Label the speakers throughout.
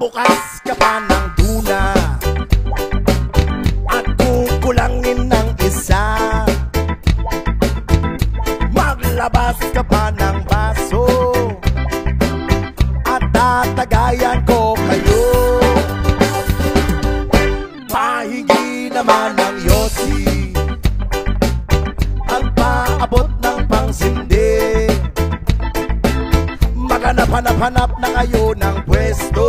Speaker 1: Magbukas ka pa ng tuna at kukulangin ng isa. Maglabas ka pa ng baso at tatagayan ko kayo. Pahingi naman ng yosi ang paabot ng pangsindi. Maghanap-hanap na kayo ng pwesto,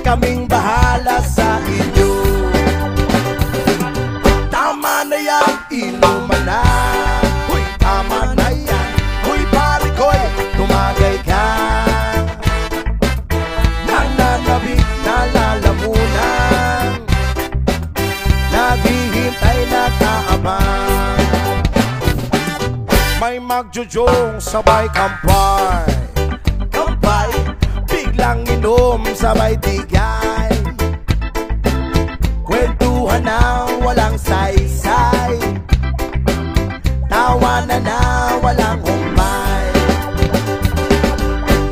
Speaker 1: kaming bahala sa inyo. Tama na yan, inuman na. Huy, tama na yan. Huy, pare ko'y tumagay ka. Nananabik na lalamunan, naghihintay na kaabang. May magjujong sabay kampay, kampay, biglang inom sabay tigay. Kwentuhan na walang saysay, tawanan na walang humpay.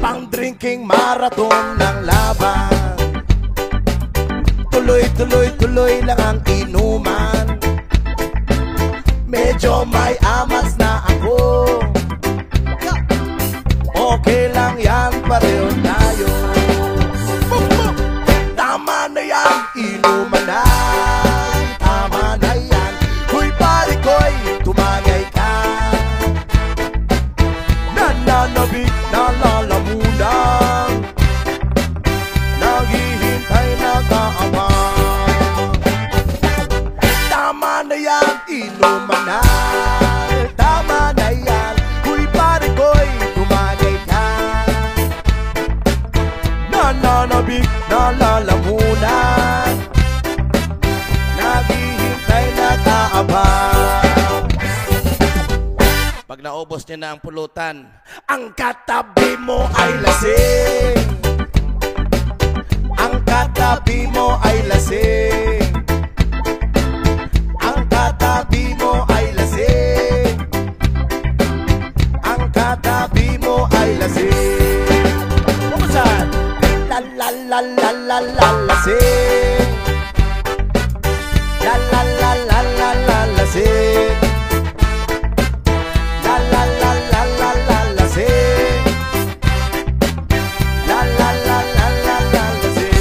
Speaker 1: Pang-drinking marathon ng laban, tuloy-tuloy-tuloy lang ang inuman. Medyo may amas na ako, okay lang yan, pareho tayo. Tama na yan, inuman na. Tama na yan, huy pare ko'y tumagay ka. Nananabik na lalamunan, naghihintay na kaabang. Tama na yan, inuman na. Tama na yan, huy pare ko'y tumagay ka. Nananabik na lalamunan, naghihintay na kaabang. Pag naubos niya na ang pulutan, ang katabi mo ay lasing. Ang katabi mo ay lasing. Ang katabi mo ay lasing. Ang katabi mo ay lasing. Kumusan? La la la la la la lasing. La la la la la la lasing. La la la la la la lasing. La la la la la la lasing.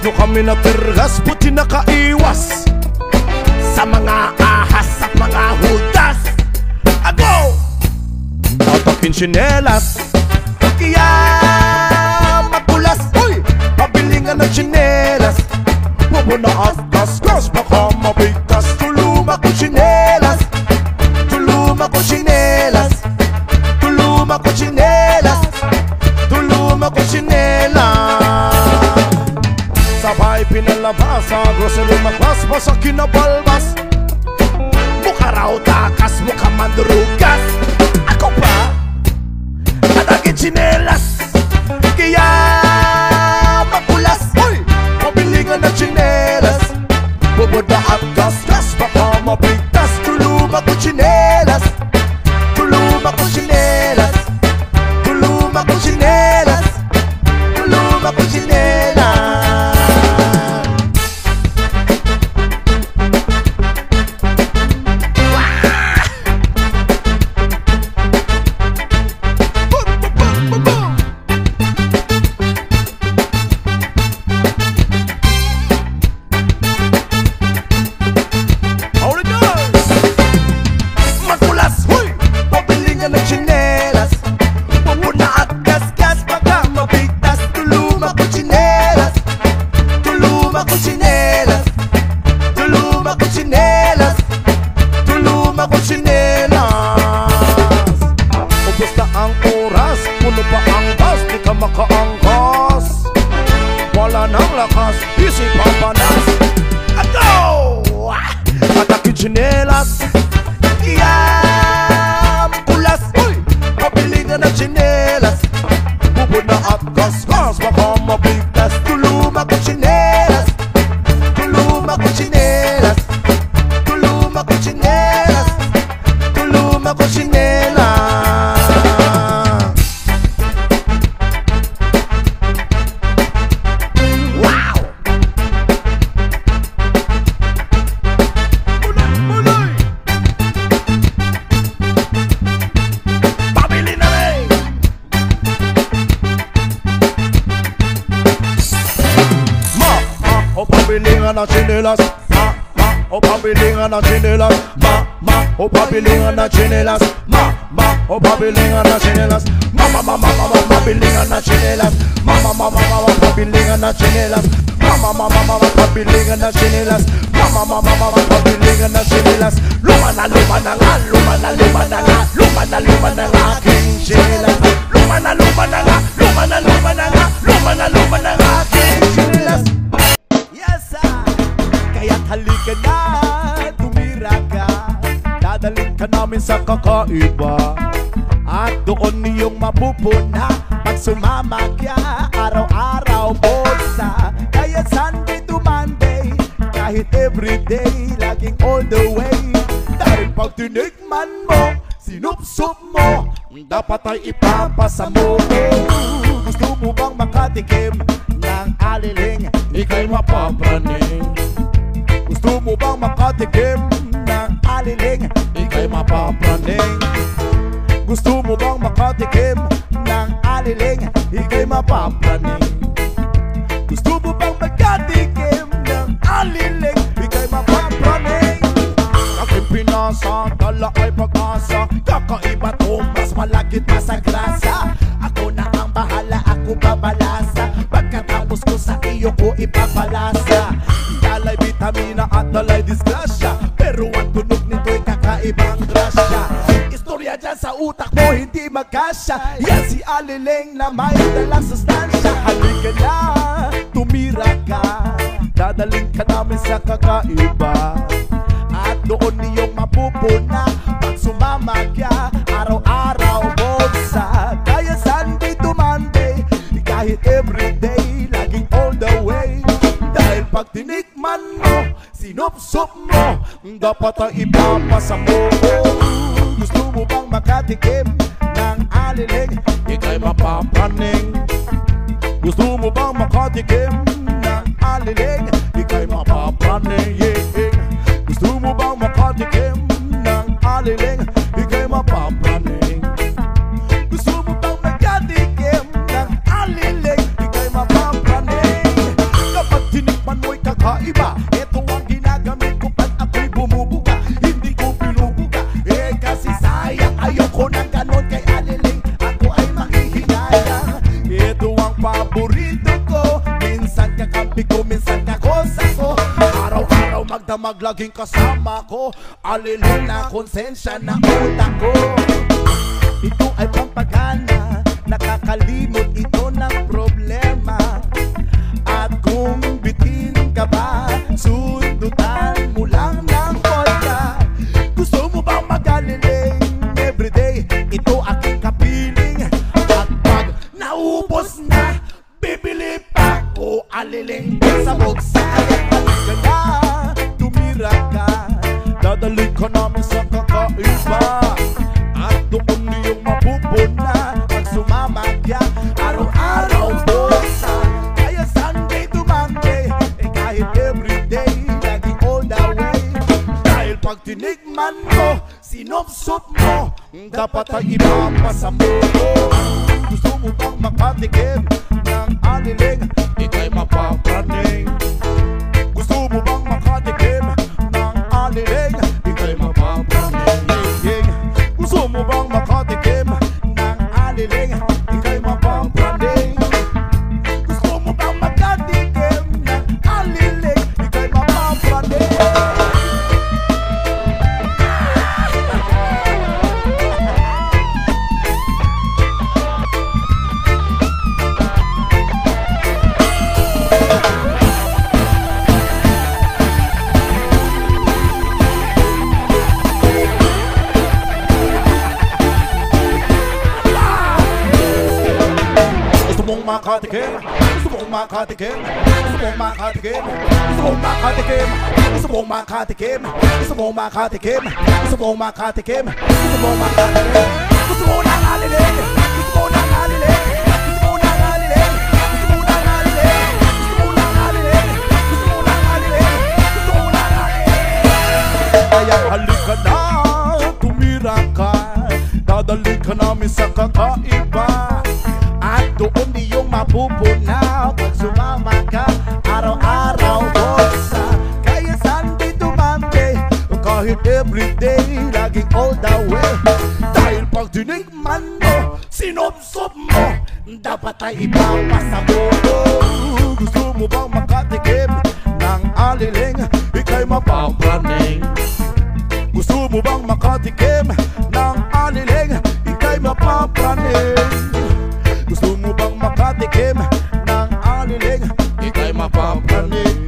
Speaker 1: Kami natirgas, buti nakaiwas sa mga ahas at mga hudas. Ago! Tatakin sinelas, kaya magulas. Uy! Pabilingan ng sinelas, bubo na at kaskas, baka mabigkas. Tuluma ko sinelas, tuluma ko sinelas, tuluma ko sinelas, tuluma ko sinelas. Sabay pinalabas sa grocery maklas, basa kinabalbas. Mukha raw takas, mukha mandrugas. Ako pa, atagin sinelas, kaya magulas. Uy! Pabilingan ng sinelas, buboda at gasgas, baka mabigtas. Tuluma ko sinelas, tuluma ko sinelas, tuluma ko sinelas, tuluma ko sinelas. tsinelas. Ubus na ang oras, puno pa ang gas, di ka makaangkas. Wala nang lakas, isip papanas. Go! Atake tsinelas. Iyam kulas, uy! Pabili ka ng tsinelas. Bubod na at gas-gas, baka mabiglas. Tuluma ko tsinelas. Tuluma ko tsinelas. Tuluma ko tsinelas. Tuluma ko tsinelas. Wow! Muloy! Pabili na rin! O pabili nga ng tsinelas. O pabili nga ng tsinelas. O pabili nga ng tsinelas. O pabili nga ng tsinelas. Pabili nga ng tsinelas. Pabili nga ng tsinelas. Pabili nga ng tsinelas. Pabili nga ng tsinelas. Luma na nga. Luma na nga aking tsinelas. Luma na nga. Luma na nga aking tsinelas. Yes, kaya't halika na, tumira ka. Dadalhin ka namin sa kakaiba. At doon niyong mapupuna pag sumama ka, araw-araw bolsa. Kaya Sunday to Monday, kahit everyday, laging all the way. Dahil pag tinikman mo, sinupsup mo, dapat ay ipapasa mo. Gusto mo bang makatikim ng aliling, ika'y mapapraning? Gusto mo bang makatikim ng aliling, ika'y mapapraning? Gusto mo bang makatikim ng aliling, ika'y mapapraning? Gusto mo bang makatikim ng aliling, ika'y mapapraning? Aking pinasa, dala ay pag-asa. Kakaiba to, mas malagit pa sa grasa. Ako na ang bahala, ako babalasa. Pagkatapos ko sa iyo ko ipapalasa. Dalay vitamina at dalay disgrasya, pero ang tunog nito'y kakaibang grasya. Istorya dyan sa utak mo hindi magkasya. Yan si aliling na may dalang sustansya. Halika na, tumira ka. Dadaling ka namin sa kakaiba. At doon niyong mapupuna pag sumama ka, araw-araw bolsa. Kaya Sunday to Monday, kahit everyday, laging all the way. Dahil pag tinikman mo, sinupsup mo, dapat ang ipapasa mo. Gusto mo bang makatikim ng aliling, ika'y mapapraning? Gusto mo bang makatikim ng aliling, ika'y mapapraning? Gusto mo bang makatikim ng aliling, ika'y mapapraning? Gusto mo bang makatikim ng aliling, ika'y mapapraning? Kapag tinikman mo'y kakaiba, ito ang ginagamit ko pag ako'y bumubuga. Hindi ko pinubuga, kasi sayang. Ayoko ng ganon kay aliling, ako ay makihinayang. Ito ang paborito ko, minsan kakampi ko, minsan kakosa ko. Araw-araw magdamag, laging kasama ko. Aliling na konsensya na utak ko. Ito ay pampagana, nakakalimot ito ng problema. At kung bitin ka ba, sundutan mo lang ng polka. Gusto mo bang mag-aliling everyday? Ito aking kapiling. At pag naubos na, bibili pa o aliling sa buksa. Halika na, tumira ka. Dadalhin ka namin sa kakaiba. At doon niyong mapupuna pag sumama ka, araw-araw bolsa. Kaya Sunday to Monday, kahit everyday, laging all the way. Dahil pag tinikman mo, sinupsup mo, dapat ay ipapasa mo. Gusto mo bang makatikim ng aliling, ika'y mapapraning? Gusto mo bang makatikim ng aliling, ika'y mapapraning? Gusto mo bang makatikim ng aliling, ika'y mapapraning? Gusto mo bang makatikim ng aliling, ika'y mapapraning? makatikim, gusto mong makatikim, gusto mong makatikim, gusto mong makatikim, gusto mong makatikim, gusto mong makatikim, gusto mong makatikim, gusto mong makatikim, gusto mo nang alilig, gusto mo nang alilig, gusto mo nang alilig, gusto mo nang alilig, gusto mo nang alilig, gusto mo nang alilig, gusto mo nang alilig. Kaya halika na, tumira ka, dadalhin ka namin sa kakaiba. At doon iyong mapupunaw pag sumama ka araw-araw sa kaya Sunday to Monday o kahit everyday, laging all the way. Dahil pag tinigman mo, sinubsob mo, dapat ay ipapasa mo. Gusto mo bang makatikim ng aliling, ika'y mapapraning? Gusto mo bang makatikim ng aliling, ika'y mapapraning? Gusto mo bang makatikim ng aliling, ika'y mapapraning?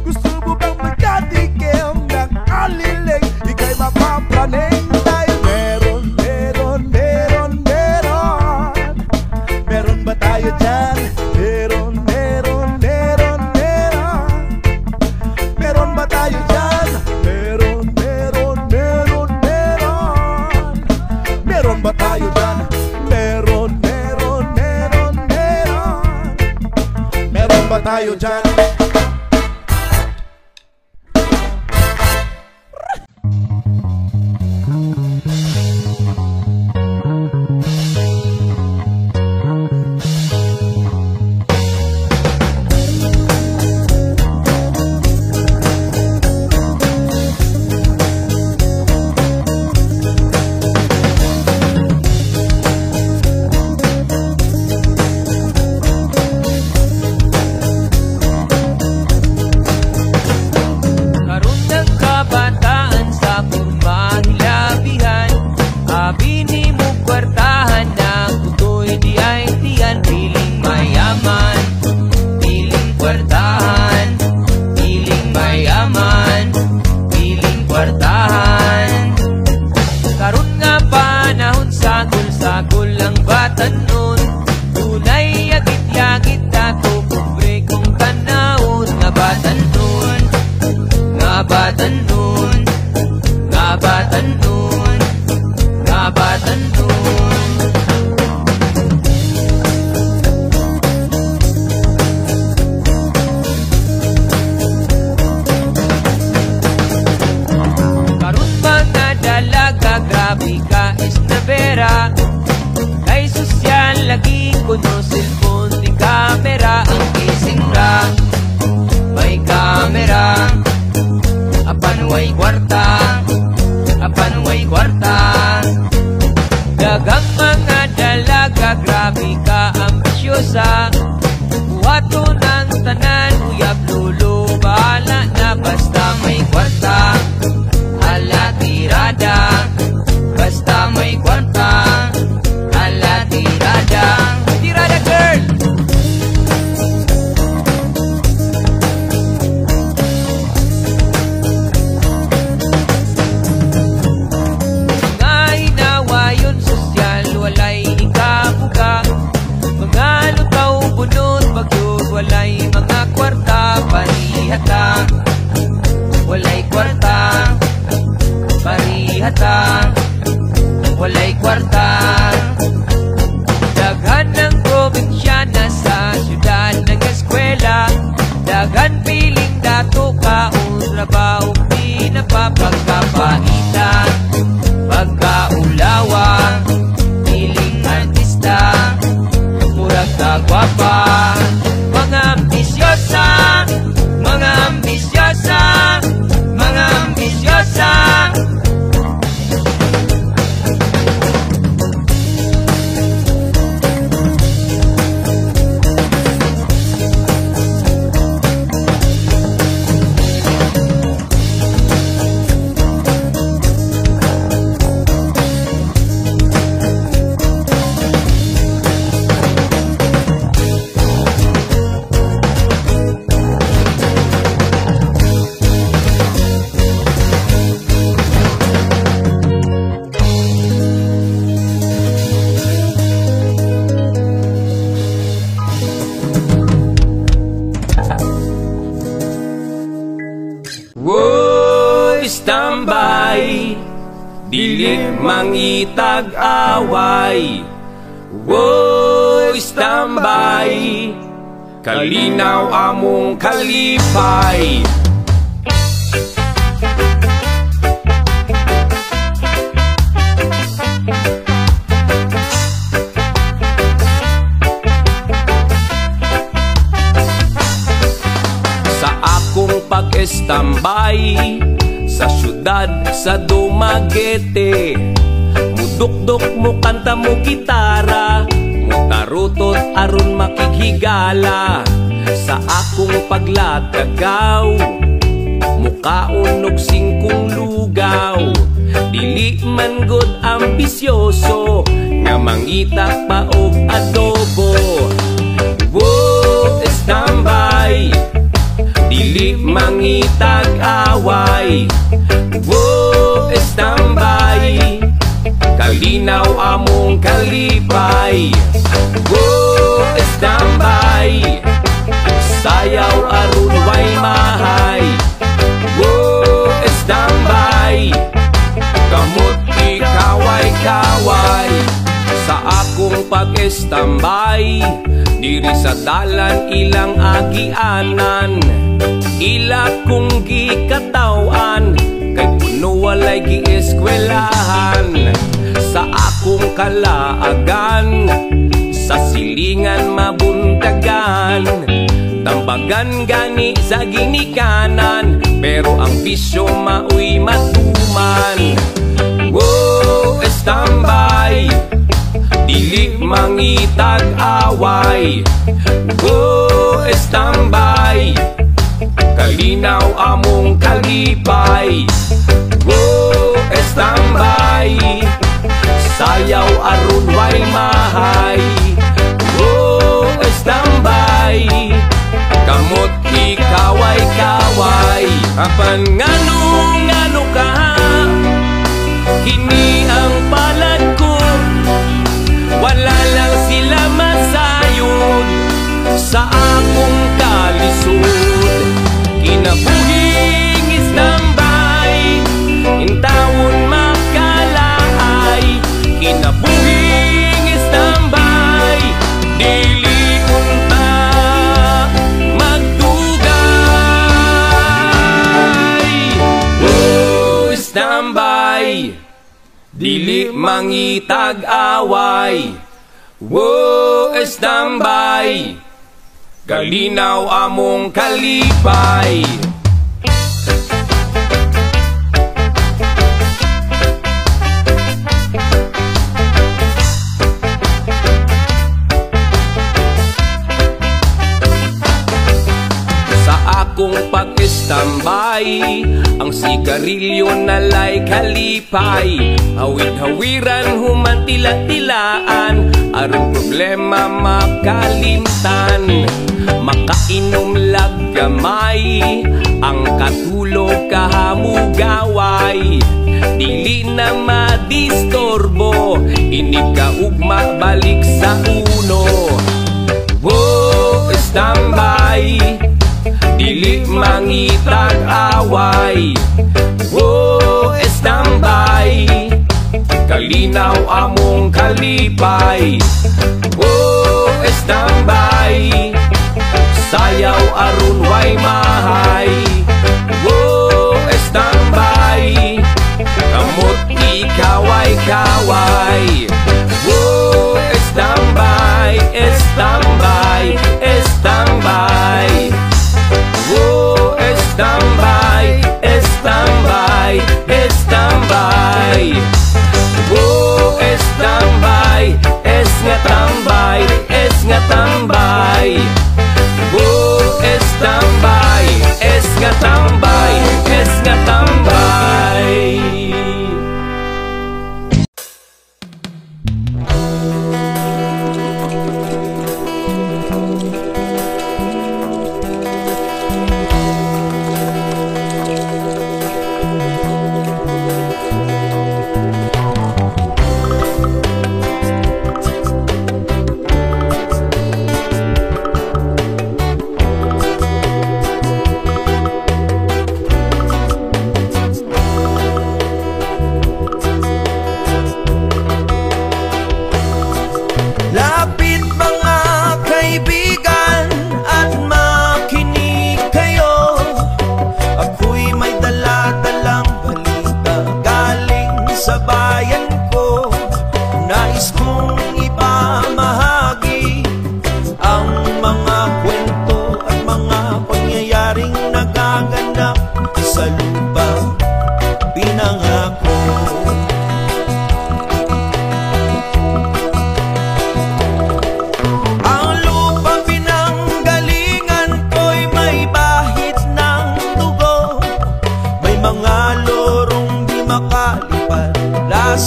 Speaker 1: Gusto mo bang makatikim ng aliling, ika'y mapapraning? Dahil meron, meron, meron, meron. Meron ba tayo dyan? Meron, meron, meron, meron. Meron ba tayo dyan? Meron, meron, meron, meron. Meron ba tayo dyan? Meron, meron, meron, meron. Meron ba tayo dyan?
Speaker 2: dili mangitag away. Woy, standby, kalinaw among kalipay. Sa akong pag-estambay sa syudad sa Dumaguete, mudukdok mo kanta mo gitara, mutarutot aron makighigala. Sa akong paglatagaw, mukaon og singkong lugaw, dili man gud ambisyoso nga mangita pa og adobo. Wo, standby, dili mangitag away. Wo, standby, kalinaw among kalipay. Wo, standby, sayaw aron way mahay. Wo, standby, kamot ikaway-kaway. Sa akong pag-estambay diri sa dalan ilang agianan, ila kong gikatawan, kay puno walay gieskwelahan. Sa akong kalaagan, sa silingan mabuntagan, tambagan gani sa ginikanan, pero ang bisyo maoy matuman. Wo, standby, dili mangitag away. Wo, standby, kalinaw among kalipay. Wo, standby, sayaw aron way mahay. Wo, standby, kamot ikaway-kaway. Apan ngano ka, kini ang palad ko, wala lang sila masayod sa akong kalisod. Kinabuhing istambay, intawon makalaay. Kinabuhing istambay, dili unta magdugay. Oh, standby, dili mangitag away. Wo, standby, kalinaw among kalipay. Sa akong pag-estambay, ang sigarilyo nalay kalipay. Hawid-hawiran human tila-tilaan, aron problema makalimtan. Makainom laggamay, ang katulog kahamugaway. Dili na madistorbo, inikaugma balik sa uno. Wo, standby, dili mangitag away. Wo, standby, kalinaw among kalipay. Wo, standby, sayaw aron way mahay. Wo, standby, kamot ikaway-kaway. Wo, standby, standby, standby. Wo, standby, standby, standby. Wo, standby, nga tambay, nga tambay. Wo, standby, nga tambay, nga tambay.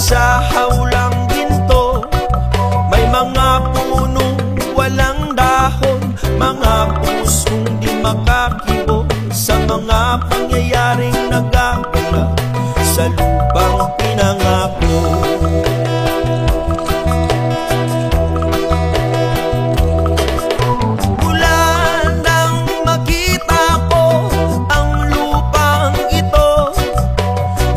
Speaker 2: sa hawlang ginto, may mga punong walang dahon, mga pusong di makakibo sa mga pangyayaring nagaganap sa lupang pinangako. Mula nang makita ko ang lupang ito,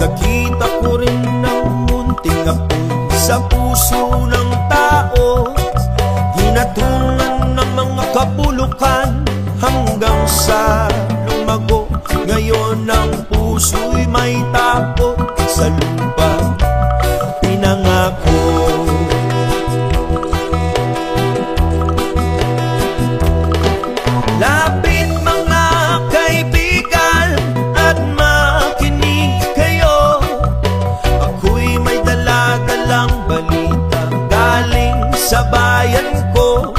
Speaker 2: nakita ko rin ng munting apoy sa puso ng tao, hinatungan ng mga kapulukan hanggang sa lumago. Ngayon ang puso'y may takot sa lupa pinangako. Lapit mga kaibigan at makinig kayo, ako'y may dala-dalang balita galing sa bayan ko.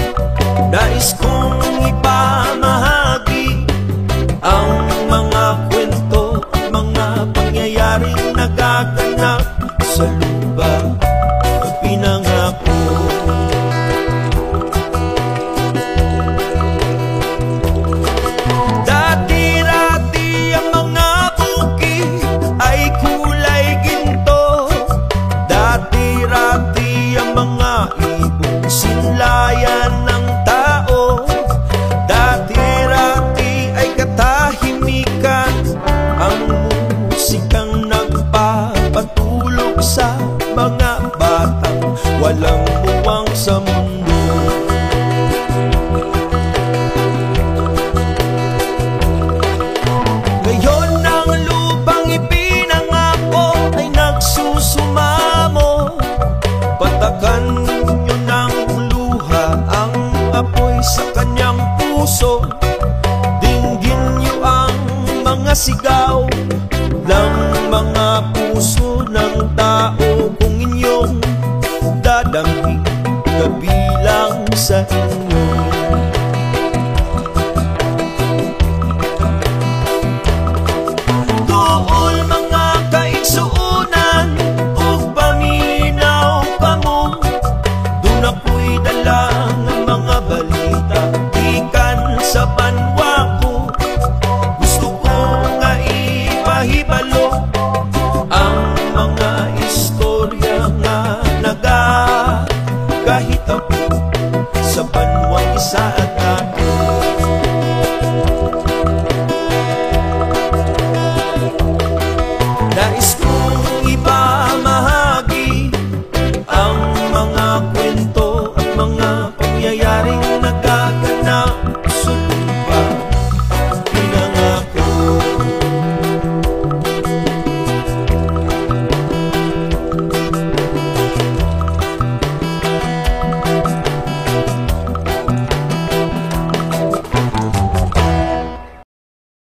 Speaker 2: Nais kong ipamahagi ang mga kwento, mga pangyayaring nagaganap sa lupa na pinangako. Dati-rati ang mga bukid ay kulay ginto, dati-rati ang mga ibong sinlayan ng tao, dati-rati ay katahimikan ang musikang nagpapatulog sa mga batang walang muwang sa mundo. Ngayon ang lupang ipinangako ay nagsusumamo, patakan nyo ng luha ang apoy sa kanyang puso, dinggin nyo ang mga sigaw ng mga puso ng tao kung inyong dadamhin kabilang sa inyo.